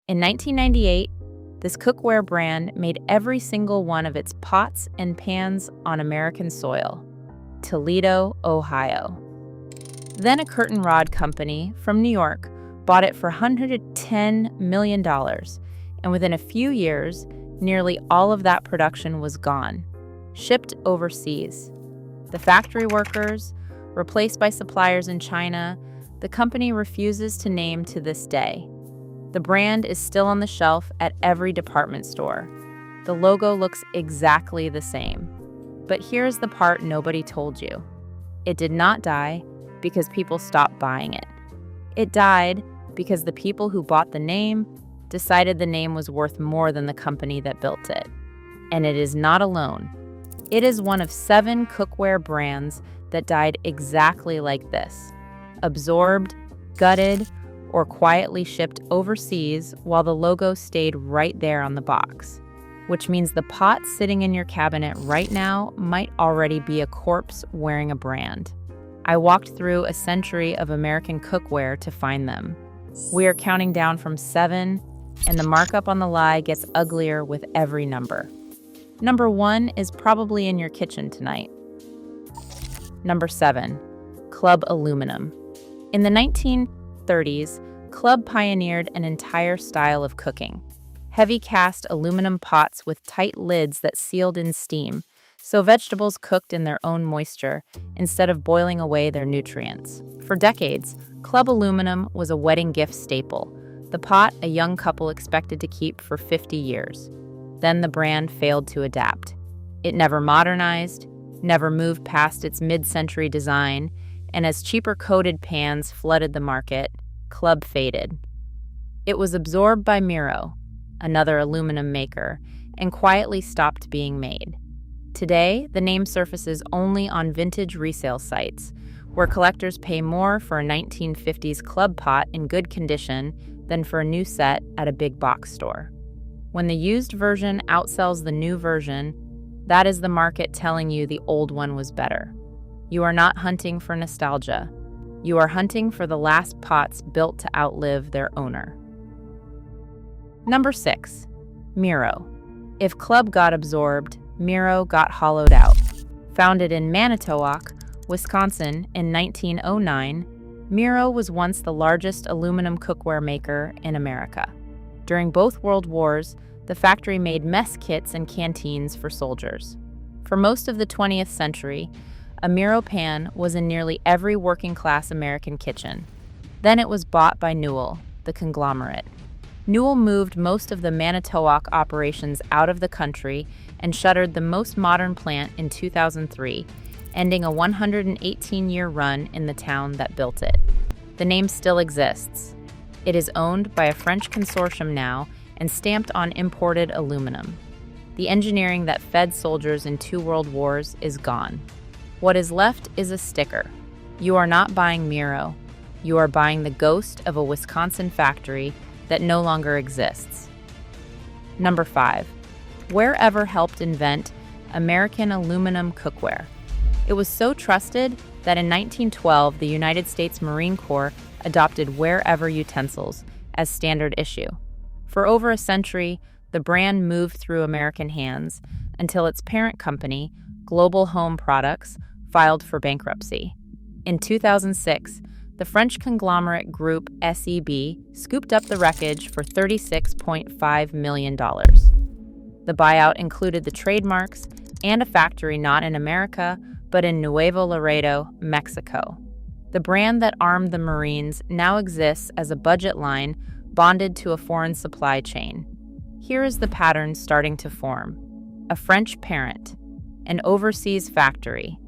In 1998, this cookware brand made every single one of its pots and pans on American soil, Toledo, Ohio. Then a curtain rod company from New York bought it for $110 million, and within a few years, nearly all of that production was gone, shipped overseas. The factory workers, replaced by suppliers in China, the company refuses to name to this day. The brand is still on the shelf at every department store. The logo looks exactly the same. But here's the part nobody told you. It did not die because people stopped buying it. It died because the people who bought the name decided the name was worth more than the company that built it. And it is not alone. It is one of 7 cookware brands that died exactly like this: absorbed, gutted, or quietly shipped overseas while the logo stayed right there on the box. Which means the pot sitting in your cabinet right now might already be a corpse wearing a brand. I walked through a century of American cookware to find them. We are counting down from 7, and the markup on the lie gets uglier with every number. Number 1 is probably in your kitchen tonight. Number 7, Club Aluminum. In the 1930s, Club pioneered an entire style of cooking. Heavy cast aluminum pots with tight lids that sealed in steam, so vegetables cooked in their own moisture instead of boiling away their nutrients. For decades, Club Aluminum was a wedding gift staple, the pot a young couple expected to keep for 50 years. Then the brand failed to adapt. It never modernized, never moved past its mid-century design, and as cheaper coated pans flooded the market, Club faded. It was absorbed by Mirro, another aluminum maker, and quietly stopped being made. Today, the name surfaces only on vintage resale sites, where collectors pay more for a 1950s club pot in good condition than for a new set at a big box store. When the used version outsells the new version, that is the market telling you the old one was better. You are not hunting for nostalgia. You are hunting for the last pots built to outlive their owner. Number 6, Mirro. If Club got absorbed, Mirro got hollowed out. Founded in Manitowoc, Wisconsin in 1909, Mirro was once the largest aluminum cookware maker in America. During both World Wars, the factory made mess kits and canteens for soldiers. For most of the 20th century, a Mirro pan was in nearly every working-class American kitchen. Then it was bought by Newell, the conglomerate. Newell moved most of the Manitowoc operations out of the country and shuttered the most modern plant in 2003, ending a 118-year run in the town that built it. The name still exists. It is owned by a French consortium now and stamped on imported aluminum. The engineering that fed soldiers in 2 world wars is gone. What is left is a sticker. You are not buying Mirro. You are buying the ghost of a Wisconsin factory that no longer exists. Number 5, Wherever helped invent American aluminum cookware. It was so trusted that in 1912, the United States Marine Corps adopted Wherever utensils as standard issue. For over a century, the brand moved through American hands until its parent company, Global Home Products, filed for bankruptcy. In 2006, the French conglomerate group SEB scooped up the wreckage for $36.5 million. The buyout included the trademarks and a factory not in America, but in Nuevo Laredo, Mexico. The brand that armed the Marines now exists as a budget line bonded to a foreign supply chain. Here is the pattern starting to form. A French parent, an overseas factory,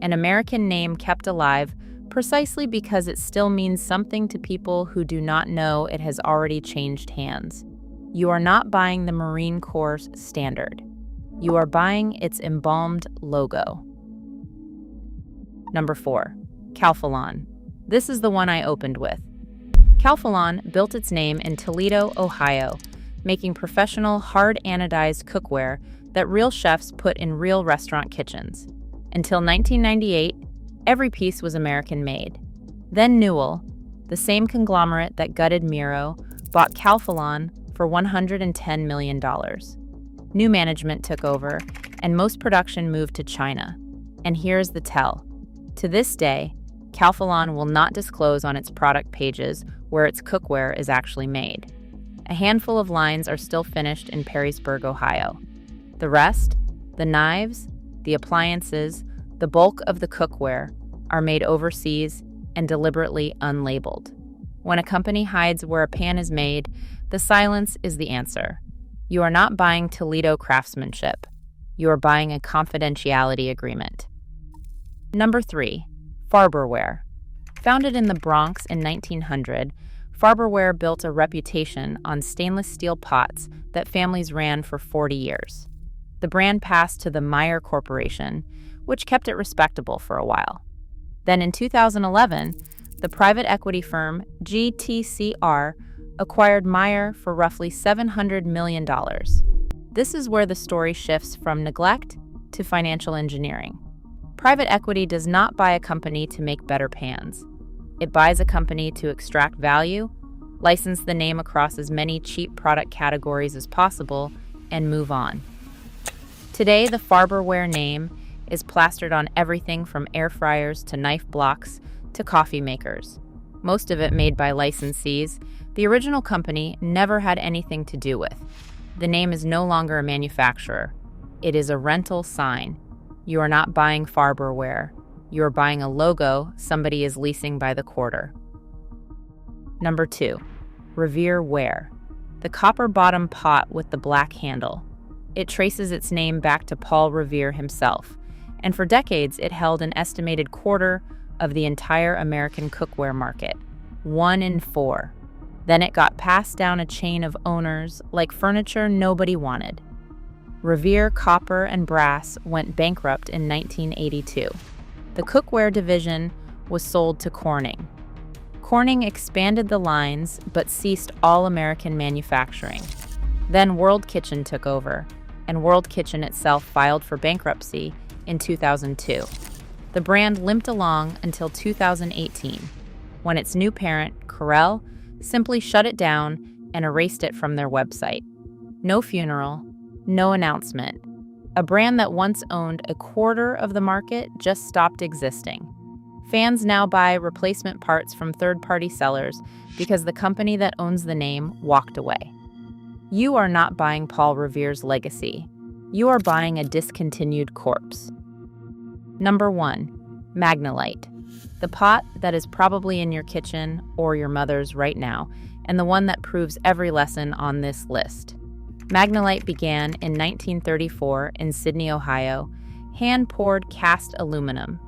an American name kept alive precisely because it still means something to people who do not know it has already changed hands. You are not buying the Marine Corps standard. You are buying its embalmed logo. Number 4, Calphalon. This is the one I opened with. Calphalon built its name in Toledo, Ohio, making professional hard anodized cookware that real chefs put in real restaurant kitchens. Until 1998, every piece was American-made. Then Newell, the same conglomerate that gutted Mirro, bought Calphalon for $110 million. New management took over, and most production moved to China. And here's the tell. To this day, Calphalon will not disclose on its product pages where its cookware is actually made. A handful of lines are still finished in Perrysburg, Ohio. The rest, the knives, the appliances, the bulk of the cookware, are made overseas and deliberately unlabeled. When a company hides where a pan is made, the silence is the answer. You are not buying Toledo craftsmanship. You are buying a confidentiality agreement. Number 3. Farberware. Founded in the Bronx in 1900, Farberware built a reputation on stainless steel pots that families ran for 40 years. The brand passed to the Meyer Corporation, which kept it respectable for a while. Then in 2011, the private equity firm GTCR acquired Meyer for roughly $700 million. This is where the story shifts from neglect to financial engineering. Private equity does not buy a company to make better pans. It buys a company to extract value, license the name across as many cheap product categories as possible, and move on. Today, the Farberware name is plastered on everything from air fryers to knife blocks to coffee makers. Most of it made by licensees the original company never had anything to do with. The name is no longer a manufacturer. It is a rental sign. You are not buying Farberware. You are buying a logo somebody is leasing by the quarter. Number 2. Revere Ware. The copper-bottom pot with the black handle. It traces its name back to Paul Revere himself, and for decades it held an estimated quarter of the entire American cookware market, 1 in 4. Then it got passed down a chain of owners like furniture nobody wanted. Revere Copper and Brass went bankrupt in 1982. The cookware division was sold to Corning. Corning expanded the lines but ceased all American manufacturing. Then World Kitchen took over, and World Kitchen itself filed for bankruptcy in 2002. The brand limped along until 2018, when its new parent, Corel, simply shut it down and erased it from their website. No funeral, no announcement. A brand that once owned a quarter of the market just stopped existing. Fans now buy replacement parts from third-party sellers because the company that owns the name walked away. You are not buying Paul Revere's legacy. You are buying a discontinued corpse. Number 1. Magnolite. The pot that is probably in your kitchen or your mother's right now, and the one that proves every lesson on this list. Magnolite began in 1934 in Sydney, Ohio, hand-poured cast aluminum,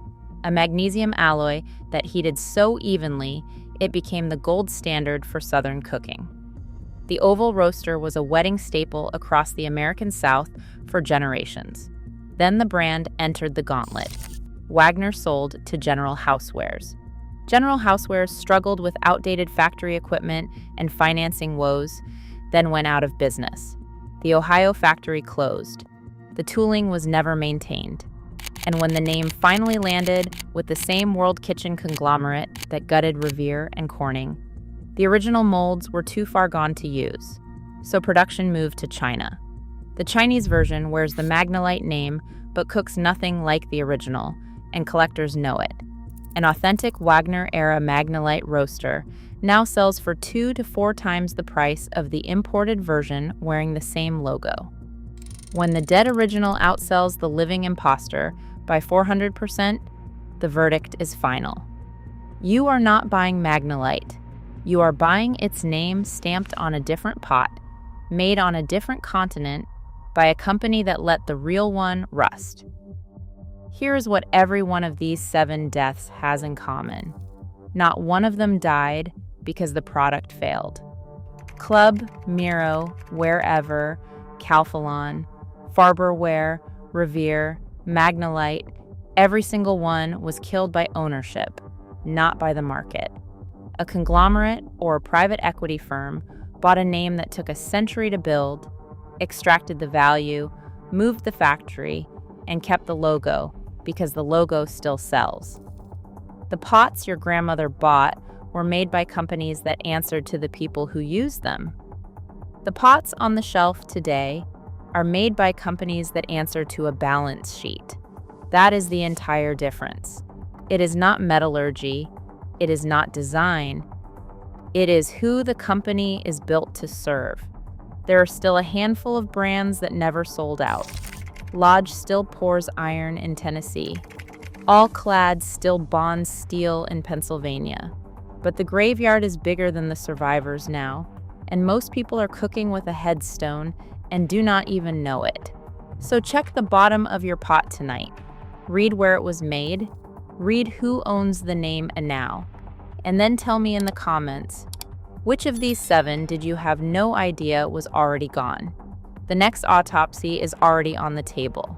a magnesium alloy that heated so evenly it became the gold standard for Southern cooking. The oval roaster was a wedding staple across the American South for generations. Then the brand entered the gauntlet. Wagner sold to General Housewares. General Housewares struggled with outdated factory equipment and financing woes, then went out of business. The Ohio factory closed. The tooling was never maintained. And when the name finally landed with the same World Kitchen conglomerate that gutted Revere and Corning, the original molds were too far gone to use, so production moved to China. The Chinese version wears the Magnolite name but cooks nothing like the original, and collectors know it. An authentic Wagner-era Magnolite roaster now sells for 2 to 4 times the price of the imported version wearing the same logo. When the dead original outsells the living imposter by 400%, the verdict is final. You are not buying Magnolite. You are buying its name stamped on a different pot, made on a different continent, by a company that let the real one rust. Here is what every one of these 7 deaths has in common. Not one of them died because the product failed. Club, Mirro, Wherever, Calphalon, Farberware, Revere, Magnolite, every single one was killed by ownership, not by the market. A conglomerate or a private equity firm bought a name that took a century to build, extracted the value, moved the factory, and kept the logo because the logo still sells. The pots your grandmother bought were made by companies that answered to the people who used them. The pots on the shelf today are made by companies that answer to a balance sheet. That is the entire difference. It is not metallurgy, it is not design, it is who the company is built to serve. There are still a handful of brands that never sold out. Lodge still pours iron in Tennessee. All Clad still bonds steel in Pennsylvania. But the graveyard is bigger than the survivors now, and most people are cooking with a headstone and do not even know it. So check the bottom of your pot tonight. Read where it was made, read who owns the name Now, and then tell me in the comments, which of these 7 did you have no idea was already gone? The next autopsy is already on the table.